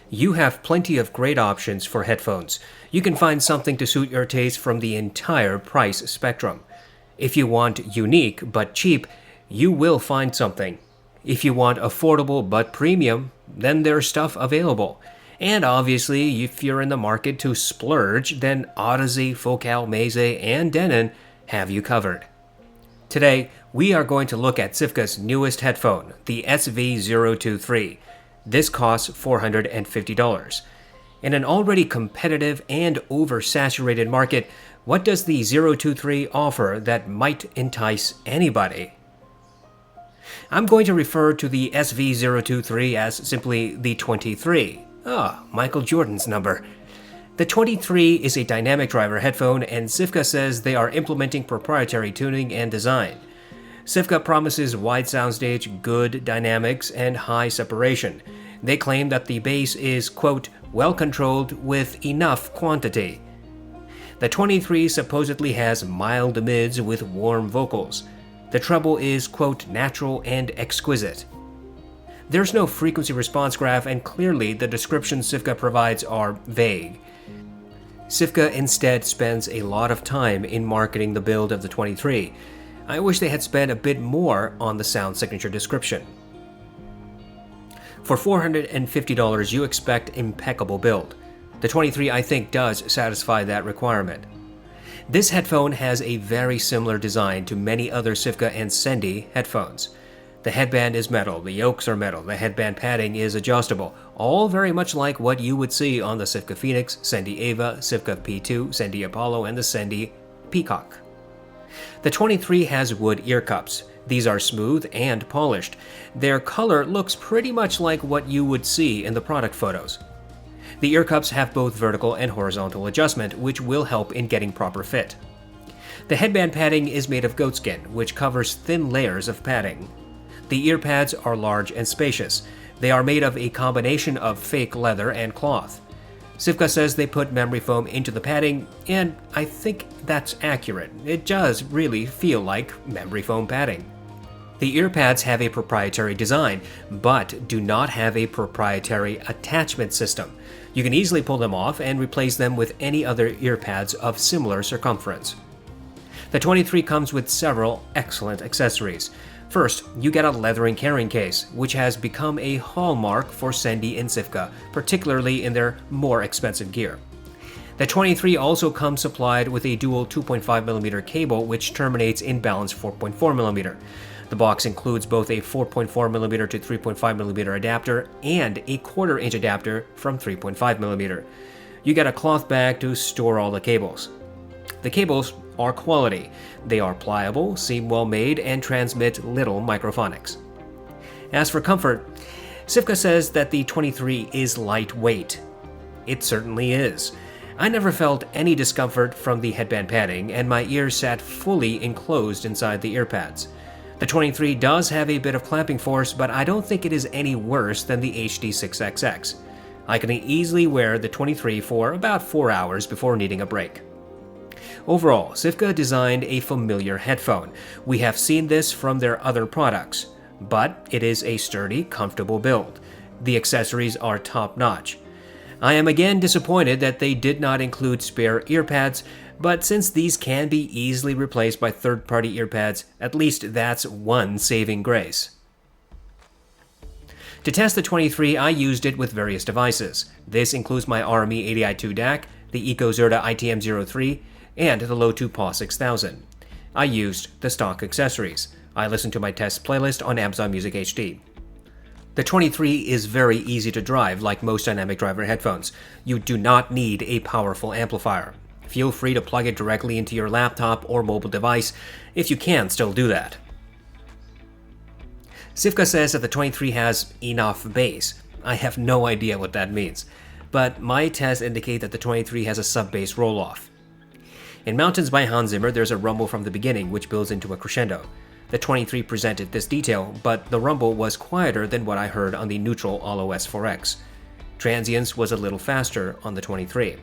You have plenty of great options for headphones. You can find something to suit your taste from the entire price spectrum. If you want unique but cheap, you will find something. If you want affordable but premium, then there's stuff available. And obviously, if you're in the market to splurge, then audeze, Vocal, meze, and Denon have you covered. Today, we are going to look at Sivga's newest headphone, the SV-023. This costs $450. In an already competitive and oversaturated market, what does the 023 offer that might entice anybody? I'm going to refer to the SV-023 as simply the 23. Michael Jordan's number. The 23 is a dynamic driver headphone, and Sivga says they are implementing proprietary tuning and design. Sivga promises wide soundstage, good dynamics, and high separation. They claim that the bass is, quote, well controlled with enough quantity. The 23 supposedly has mild mids with warm vocals. The treble is, quote, natural and exquisite. There's no frequency response graph, and clearly the descriptions Sivga provides are vague. Sivga instead spends a lot of time in marketing the build of the 23. I wish they had spent a bit more on the sound signature description. For $450, you expect impeccable build. The 23, I think, does satisfy that requirement. This headphone has a very similar design to many other Sivga and Sendy headphones. The headband is metal, the yokes are metal, the headband padding is adjustable, all very much like what you would see on the Sivga Phoenix, Sendy Ava, Sivga P2, Sendy Apollo, and the Sendy Peacock. The 23 has wood ear cups. These are smooth and polished. Their color looks pretty much like what you would see in the product photos. The ear cups have both vertical and horizontal adjustment, which will help in getting proper fit. The headband padding is made of goatskin, which covers thin layers of padding. The ear pads are large and spacious. They are made of a combination of fake leather and cloth. Sivga says they put memory foam into the padding, and I think that's accurate. It does really feel like memory foam padding. The ear pads have a proprietary design, but do not have a proprietary attachment system. You can easily pull them off and replace them with any other ear pads of similar circumference. The 23 comes with several excellent accessories. First, you get a leathering carrying case, which has become a hallmark for Sendy and Sivga, particularly in their more expensive gear. The 23 also comes supplied with a dual 2.5mm cable, which terminates in balanced 4.4mm. The box includes both a 4.4mm to 3.5mm adapter and a 1/4-inch adapter from 3.5mm. You get a cloth bag to store all the cables. The cables are quality. They are pliable, seem well made, and transmit little microphonics. As for comfort, Sivga says that the 23 is lightweight. It certainly is. I never felt any discomfort from the headband padding, and my ears sat fully enclosed inside the ear pads. The 23 does have a bit of clamping force, but I don't think it is any worse than the HD6XX. I can easily wear the 23 for about 4 hours before needing a break. Overall, Sivga designed a familiar headphone. We have seen this from their other products, but it is a sturdy, comfortable build. The accessories are top-notch. I am again disappointed that they did not include spare ear pads, but since these can be easily replaced by third-party ear pads, at least that's one saving grace. To test the 23, I used it with various devices. This includes my RME 80i2 DAC, the EcoZerta ITM-03, and the Low2 PAW 6000. I used the stock accessories. I listened to my test playlist on Amazon Music HD. The 23 is very easy to drive, like most dynamic driver headphones. You do not need a powerful amplifier. Feel free to plug it directly into your laptop or mobile device, if you can still do that. Sivga says that the 23 has enough bass. I have no idea what that means, but my tests indicate that the 23 has a sub-bass roll-off. In Mountains by Hans Zimmer, there's a rumble from the beginning, which builds into a crescendo. The 23 presented this detail, but the rumble was quieter than what I heard on the neutral All-OS 4X. Transients was a little faster on the 23.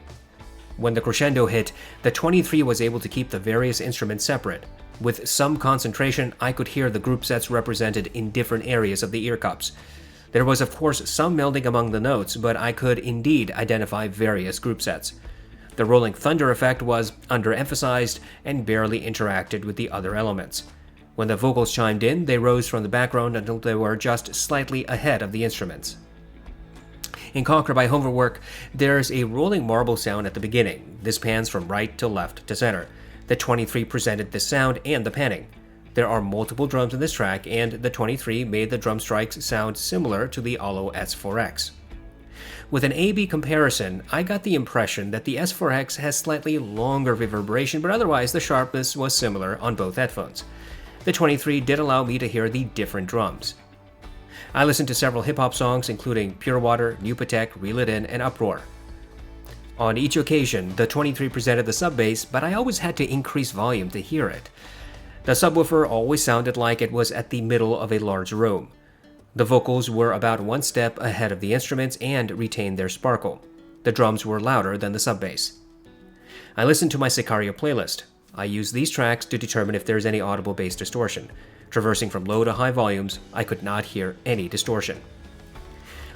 When the crescendo hit, the 23 was able to keep the various instruments separate. With some concentration, I could hear the group sets represented in different areas of the ear cups. There was of course some melding among the notes, but I could indeed identify various group sets. The rolling thunder effect was underemphasized and barely interacted with the other elements. When the vocals chimed in, they rose from the background until they were just slightly ahead of the instruments. In Conquer by Homework, there's a rolling marble sound at the beginning. This pans from right to left to center. The 23 presented this sound and the panning. There are multiple drums in this track, and the 23 made the drum strikes sound similar to the Allo S4X. With an A-B comparison, I got the impression that the S4X has slightly longer reverberation, but otherwise the sharpness was similar on both headphones. The 23 did allow me to hear the different drums. I listened to several hip-hop songs including Pure Water, New Patek, Reel It In, and Uproar. On each occasion, the 23 presented the sub-bass, but I always had to increase volume to hear it. The subwoofer always sounded like it was at the middle of a large room. The vocals were about one step ahead of the instruments and retained their sparkle. The drums were louder than the sub-bass. I listened to my Sicario playlist. I used these tracks to determine if there is any audible bass distortion. Traversing from low to high volumes, I could not hear any distortion.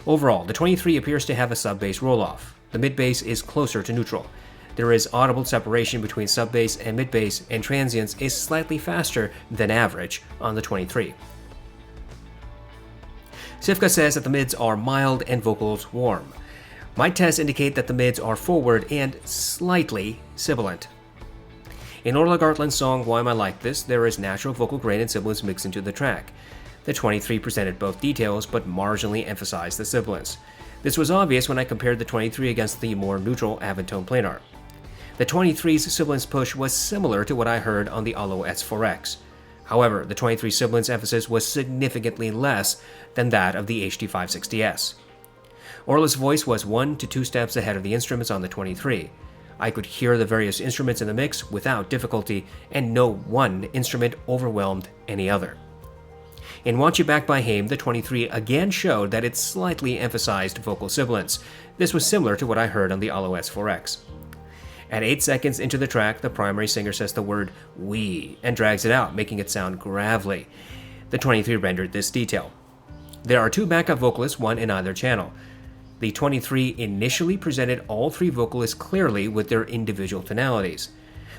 Overall, the 23 appears to have a sub-bass roll-off. The mid-bass is closer to neutral. There is audible separation between sub-bass and mid-bass, and transients is slightly faster than average on the 23. Sivga says that the mids are mild and vocals warm. My tests indicate that the mids are forward and slightly sibilant. In Orla Gartland's song Why Am I Like This, there is natural vocal grain and sibilance mixed into the track. The 23 presented both details but marginally emphasized the sibilance. This was obvious when I compared the 23 against the more neutral Aventone planar. The 23's sibilance push was similar to what I heard on the Allo S4X. However, the 23 sibilance emphasis was significantly less than that of the HD560S. Orla's voice was 1 to 2 steps ahead of the instruments on the 23. I could hear the various instruments in the mix without difficulty, and no one instrument overwhelmed any other. In Want You Back by Haim, the 23 again showed that it slightly emphasized vocal sibilance. This was similar to what I heard on the Allo S4X. At 8 seconds into the track, the primary singer says the word "we" and drags it out, making it sound gravelly. The 23 rendered this detail. There are 2 backup vocalists, one in either channel. The 23 initially presented all 3 vocalists clearly with their individual tonalities.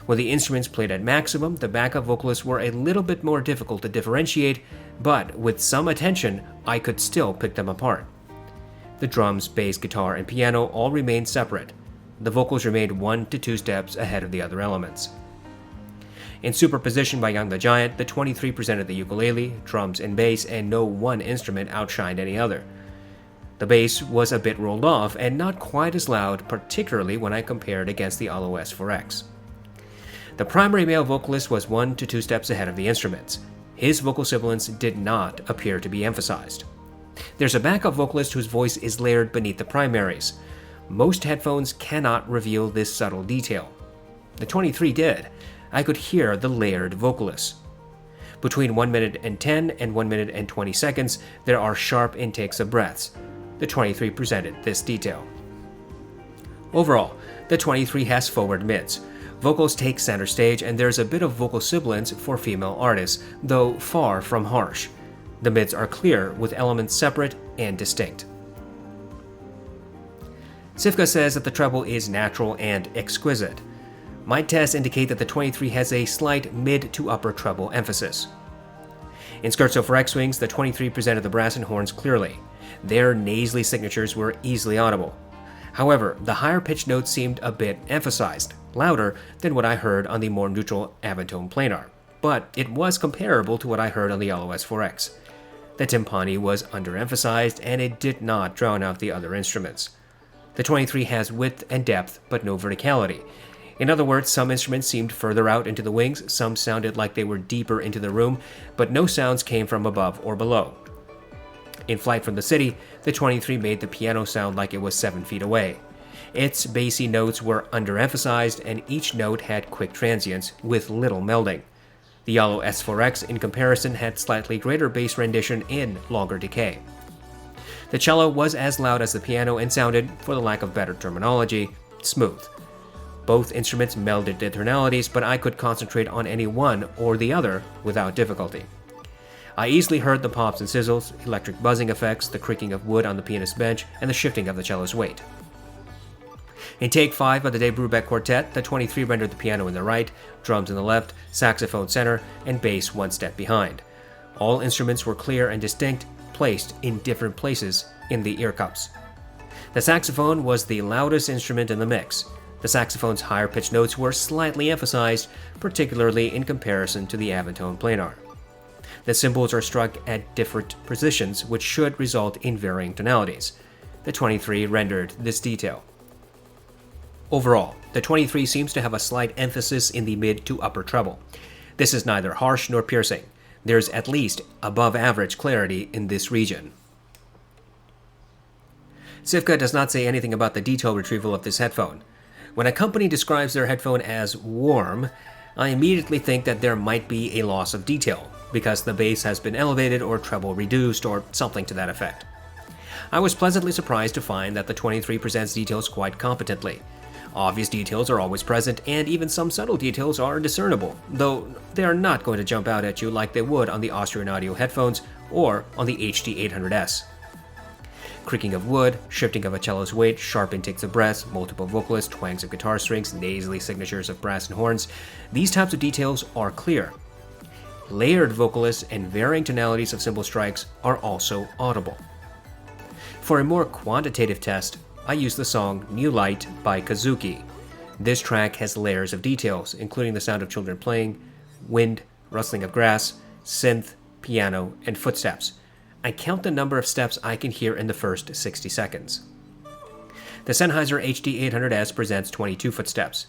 When the instruments played at maximum, the backup vocalists were a little bit more difficult to differentiate, but with some attention, I could still pick them apart. The drums, bass, guitar, and piano all remained separate. The vocals remained 1 to 2 steps ahead of the other elements. In Superposition by Young the Giant, the 23 presented the ukulele, drums, and bass, and no one instrument outshined any other. The bass was a bit rolled off and not quite as loud, particularly when I compared against the Allo S4X. The primary male vocalist was 1 to 2 steps ahead of the instruments. His vocal sibilance did not appear to be emphasized. There's a backup vocalist whose voice is layered beneath the primaries. Most headphones cannot reveal this subtle detail. The 23 did. I could hear the layered vocalist. Between 1 minute and 10 and 1 minute and 20 seconds, there are sharp intakes of breaths. The 23 presented this detail. Overall, the 23 has forward mids. Vocals take center stage, and there's a bit of vocal sibilance for female artists, though far from harsh. The mids are clear, with elements separate and distinct. Sivga says that the treble is natural and exquisite. My tests indicate that the 23 has a slight mid to upper treble emphasis. In Scherzo for X-Wings, the 23 presented the brass and horns clearly. Their nasally signatures were easily audible. However, the higher pitched notes seemed a bit emphasized, louder than what I heard on the more neutral Aventone planar, but it was comparable to what I heard on the Allo S4X. The timpani was underemphasized, and it did not drown out the other instruments. The 23 has width and depth, but no verticality. In other words, some instruments seemed further out into the wings, some sounded like they were deeper into the room, but no sounds came from above or below. In Flight from the City, the 23 made the piano sound like it was 7 feet away. Its bassy notes were underemphasized, and each note had quick transients with little melding. The Allo S4X, in comparison, had slightly greater bass rendition and longer decay. The cello was as loud as the piano and sounded, for the lack of better terminology, smooth. Both instruments melded their tonalities, but I could concentrate on any one or the other without difficulty. I easily heard the pops and sizzles, electric buzzing effects, the creaking of wood on the pianist's bench, and the shifting of the cello's weight. In take 5 of the Dave Brubeck Quartet, the 23 rendered the piano in the right, drums in the left, saxophone center, and bass one step behind. All instruments were clear and distinct, placed in different places in the ear cups. The saxophone was the loudest instrument in the mix. The saxophone's higher pitched notes were slightly emphasized, particularly in comparison to the Aventone planar. The cymbals are struck at different positions, which should result in varying tonalities. The 23 rendered this detail. Overall, the 23 seems to have a slight emphasis in the mid to upper treble. This is neither harsh nor piercing. There's at least above average clarity in this region. Sivga does not say anything about the detail retrieval of this headphone. When a company describes their headphone as warm, I immediately think that there might be a loss of detail, because the bass has been elevated or treble reduced or something to that effect. I was pleasantly surprised to find that the 23 presents details quite competently. Obvious details are always present, and even some subtle details are discernible, though they are not going to jump out at you like they would on the Austrian Audio headphones or on the HD800S. Creaking of wood, shifting of a cello's weight, sharp intakes of breaths, multiple vocalists, twangs of guitar strings, nasally signatures of brass and horns, these types of details are clear. Layered vocalists and varying tonalities of cymbal strikes are also audible. For a more quantitative test, I use the song New Light by Kazuki. This track has layers of details, including the sound of children playing, wind, rustling of grass, synth, piano, and footsteps. I count the number of steps I can hear in the first 60 seconds. The Sennheiser HD800S presents 22 footsteps.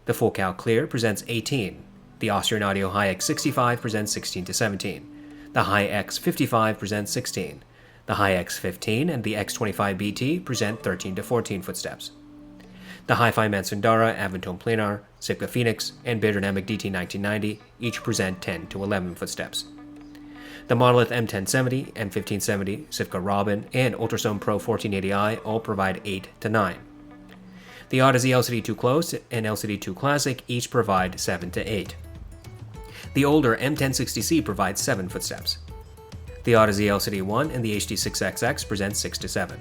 The Focal Clear presents 18. The Austrian Audio HiX65 presents 16 to 17. The HiX55 presents 16. The HiX15 and the X25BT present 13 to 14 footsteps. The hifi Mansundara, Aventone Planar, Sivga Phoenix, and Biodynamic DT1990 each present 10 to 11 footsteps. The Monolith M1070, M1570, Sivga Robin, and Ultrasone Pro 1480i all provide 8 to 9. The audeze LCD2 Close and LCD2 Classic each provide 7 to 8. The older M1060C provides 7 footsteps. The audeze LCD1 and the HD6XX present 6 to 7.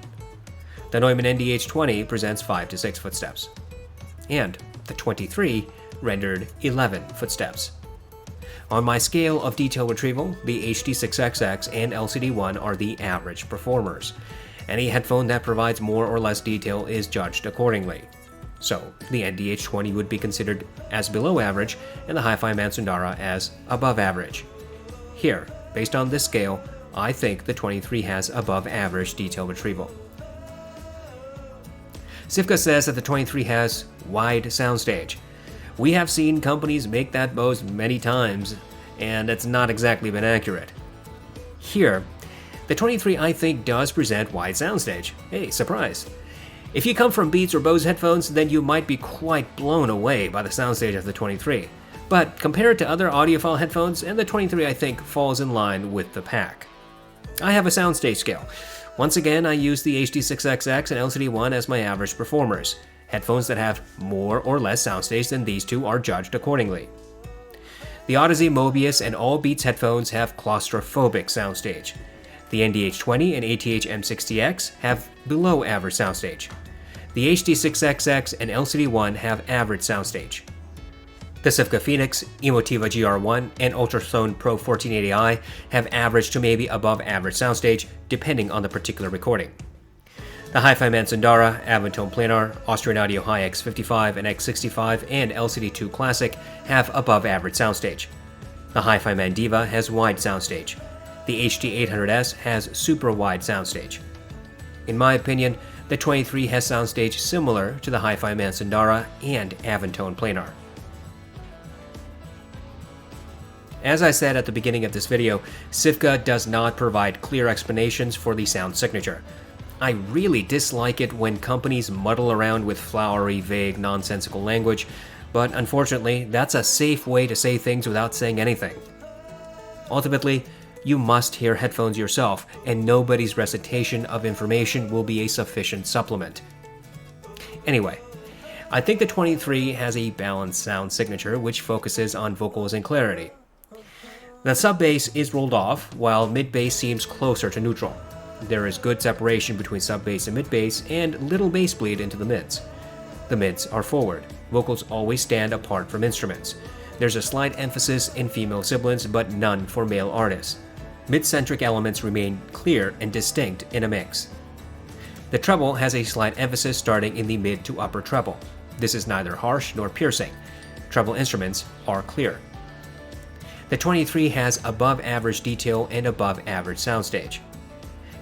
The Neumann NDH20 presents 5 to 6 footsteps. And the 23 rendered 11 footsteps. On my scale of detail retrieval, the HD6XX and LCD1 are the average performers. Any headphone that provides more or less detail is judged accordingly. So, the NDH20 would be considered as below average and the hifi Mansundara as above average. Here, based on this scale, I think the 23 has above average detail retrieval. Sivga says that the 23 has wide soundstage. We have seen companies make that boast many times, and it's not exactly been accurate. Here, the 23 I think does present wide soundstage. Hey, surprise! If you come from Beats or Bose headphones, then you might be quite blown away by the soundstage of the 23. But compare it to other audiophile headphones, and the 23 I think falls in line with the pack. I have a soundstage scale. Once again, I use the HD6XX and LCD1 as my average performers. Headphones that have more or less soundstage than these two are judged accordingly. The audeze Mobius and all Beats headphones have claustrophobic soundstage. The NDH20 and ATH M60X have below average soundstage. The HD6XX and LCD1 have average soundstage. The Sivga Phoenix, Emotiva GR1, and Ultrasone Pro 1480i have average to maybe above average soundstage, depending on the particular recording. The hifi Mansundara, Aventone Planar, Austrian Audio HiX55 and X65, and LCD2 Classic have above average soundstage. The hifi Mandiva has wide soundstage. The HD800S has super wide soundstage. In my opinion, the 23 has soundstage similar to the hifi Mansundara and Aventone Planar. As I said at the beginning of this video, Sivga does not provide clear explanations for the sound signature. I really dislike it when companies muddle around with flowery, vague, nonsensical language, but unfortunately, that's a safe way to say things without saying anything. Ultimately, you must hear headphones yourself, and nobody's recitation of information will be a sufficient supplement. Anyway, I think the 23 has a balanced sound signature which focuses on vocals and clarity. The sub-bass is rolled off, while mid-bass seems closer to neutral. There is good separation between sub-bass and mid-bass, and little bass bleed into the mids. The mids are forward. Vocals always stand apart from instruments. There's a slight emphasis in female sibilants, but none for male artists. Mid-centric elements remain clear and distinct in a mix. The treble has a slight emphasis starting in the mid to upper treble. This is neither harsh nor piercing. Treble instruments are clear. The 23 has above-average detail and above-average soundstage.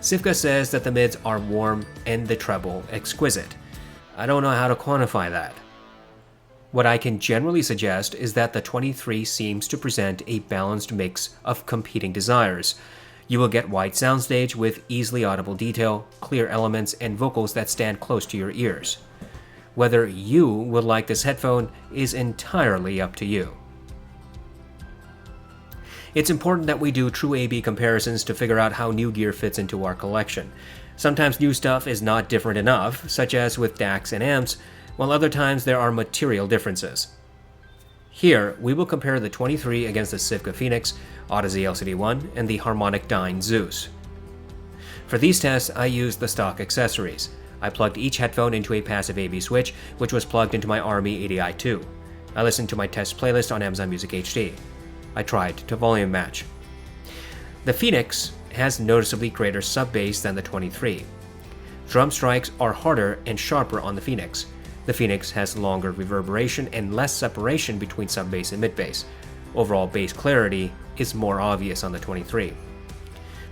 Sivga says that the mids are warm and the treble exquisite. I don't know how to quantify that. What I can generally suggest is that the 23 seems to present a balanced mix of competing desires. You will get wide soundstage with easily audible detail, clear elements, and vocals that stand close to your ears. Whether you would like this headphone is entirely up to you. It's important that we do true A/B comparisons to figure out how new gear fits into our collection. Sometimes new stuff is not different enough, such as with DACs and amps, while other times there are material differences. Here, we will compare the 23 against the Sivga Phoenix, audeze LCD1, and the Harmonic Dyne Zeus. For these tests, I used the stock accessories. I plugged each headphone into a passive A/B switch, which was plugged into my Army ADI2. I listened to my test playlist on Amazon Music HD. I tried to volume match. The Phoenix has noticeably greater sub-bass than the 23. Drum strikes are harder and sharper on the Phoenix. The Phoenix has longer reverberation and less separation between sub-bass and mid-bass. Overall bass clarity is more obvious on the 23.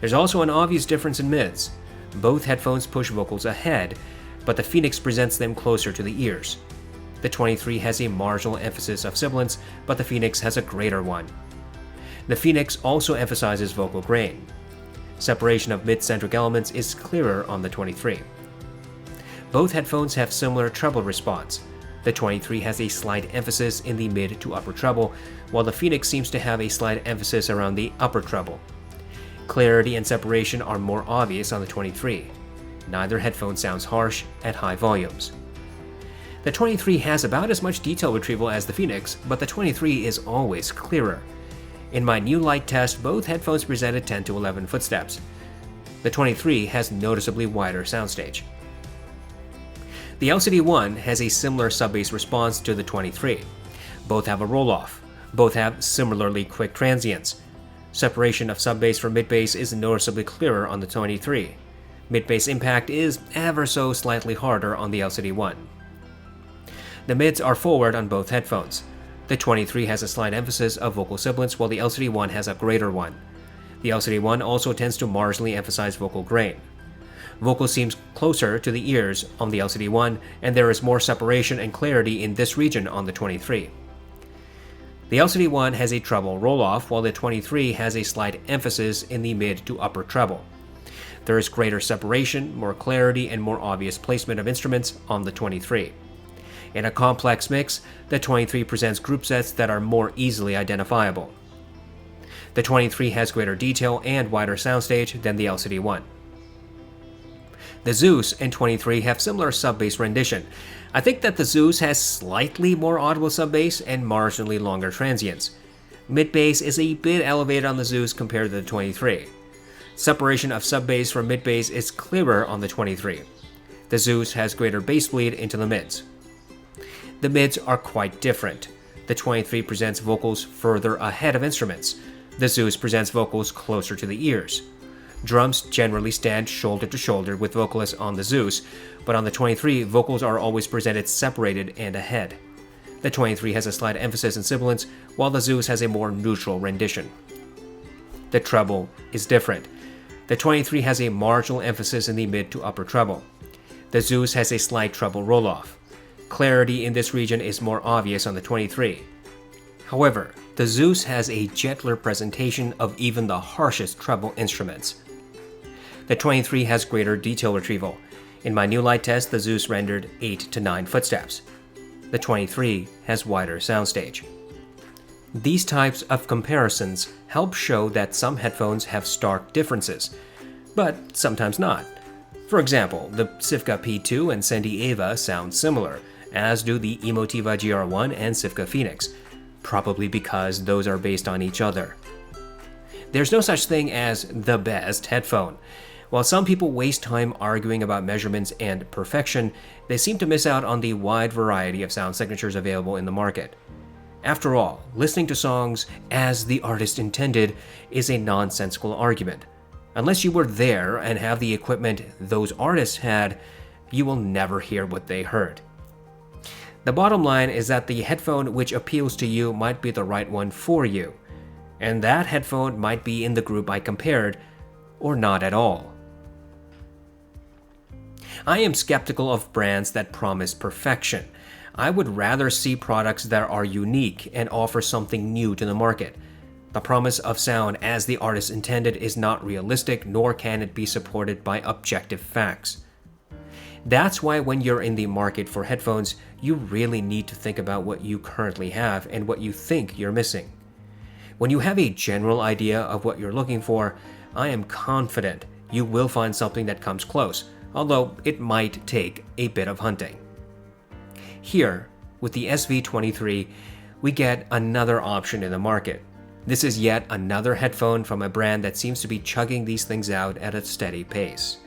There's also an obvious difference in mids. Both headphones push vocals ahead, but the Phoenix presents them closer to the ears. The 23 has a marginal emphasis of sibilance, but the Phoenix has a greater one. The Phoenix also emphasizes vocal grain. Separation of mid-centric elements is clearer on the 23. Both headphones have similar treble response. The 23 has a slight emphasis in the mid to upper treble, while the Phoenix seems to have a slight emphasis around the upper treble. Clarity and separation are more obvious on the 23. Neither headphone sounds harsh at high volumes. The 23 has about as much detail retrieval as the Phoenix, but the 23 is always clearer. In my new light test, both headphones presented 10 to 11 footsteps. The 23 has noticeably wider soundstage. The LCD1 has a similar sub-bass response to the 23. Both have a roll-off. Both have similarly quick transients. Separation of sub-bass from mid-bass is noticeably clearer on the 23. Mid-bass impact is ever so slightly harder on the LCD1. The mids are forward on both headphones. The 23 has a slight emphasis of vocal sibilance, while the LCD1 has a greater one. The LCD1 also tends to marginally emphasize vocal grain. Vocal seems closer to the ears on the LCD1, and there is more separation and clarity in this region on the 23. The LCD1 has a treble roll-off, while the 23 has a slight emphasis in the mid to upper treble. There is greater separation, more clarity, and more obvious placement of instruments on the 23. In a complex mix, the 23 presents group sets that are more easily identifiable. The 23 has greater detail and wider soundstage than the LCD1. The Zeus and 23 have similar sub-bass rendition. I think that the Zeus has slightly more audible sub-bass and marginally longer transients. Mid-bass is a bit elevated on the Zeus compared to the 23. Separation of sub-bass from mid-bass is clearer on the 23. The Zeus has greater bass bleed into the mids. The mids are quite different. The 23 presents vocals further ahead of instruments. The Zeus presents vocals closer to the ears. Drums generally stand shoulder to shoulder with vocalists on the Zeus, but on the 23, vocals are always presented separated and ahead. The 23 has a slight emphasis in sibilance, while the Zeus has a more neutral rendition. The treble is different. The 23 has a marginal emphasis in the mid to upper treble. The Zeus has a slight treble roll-off. Clarity in this region is more obvious on the 23. However, the Zeus has a gentler presentation of even the harshest treble instruments. The 23 has greater detail retrieval. In my new light test, the Zeus rendered 8 to 9 footsteps. The 23 has wider soundstage. These types of comparisons help show that some headphones have stark differences, but sometimes not. For example, the Sivga P2 and Sennheiser Eva sound similar, as do the Emotiva GR1 and Sivga Phoenix, probably because those are based on each other. There's no such thing as the best headphone. While some people waste time arguing about measurements and perfection, they seem to miss out on the wide variety of sound signatures available in the market. After all, listening to songs as the artist intended is a nonsensical argument. Unless you were there and have the equipment those artists had, you will never hear what they heard. The bottom line is that the headphone which appeals to you might be the right one for you, and that headphone might be in the group I compared, or not at all. I am skeptical of brands that promise perfection. I would rather see products that are unique and offer something new to the market. The promise of sound as the artist intended is not realistic, nor can it be supported by objective facts. That's why when you're in the market for headphones, you really need to think about what you currently have and what you think you're missing. When you have a general idea of what you're looking for, I am confident you will find something that comes close, although it might take a bit of hunting. Here, with the SV-023, we get another option in the market. This is yet another headphone from a brand that seems to be chugging these things out at a steady pace.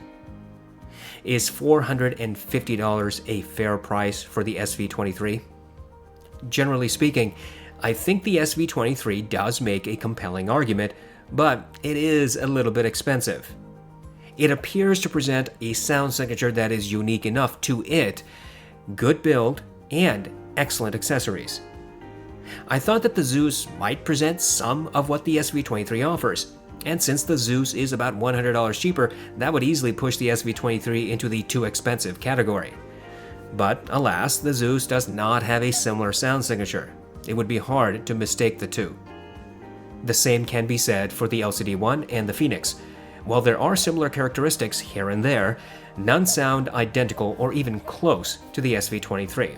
Is $450 a fair price for the SV-023? Generally speaking, I think the SV-023 does make a compelling argument, but it is a little bit expensive. It appears to present a sound signature that is unique enough to it, good build, and excellent accessories. I thought that the Zeus might present some of what the SV-023 offers, and since the Zeus is about $100 cheaper, that would easily push the SV-023 into the too expensive category. But alas, the Zeus does not have a similar sound signature. It would be hard to mistake the two. The same can be said for the LCD-1 and the Phoenix. While there are similar characteristics here and there, none sound identical or even close to the SV-023.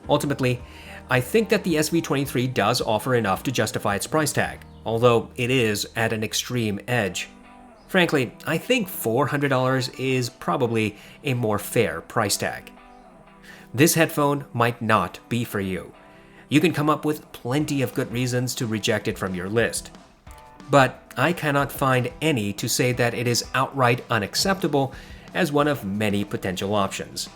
Ultimately, I think that the SV-023 does offer enough to justify its price tag, although it is at an extreme edge. Frankly, I think $400 is probably a more fair price tag. This headphone might not be for you. You can come up with plenty of good reasons to reject it from your list. But I cannot find any to say that it is outright unacceptable as one of many potential options.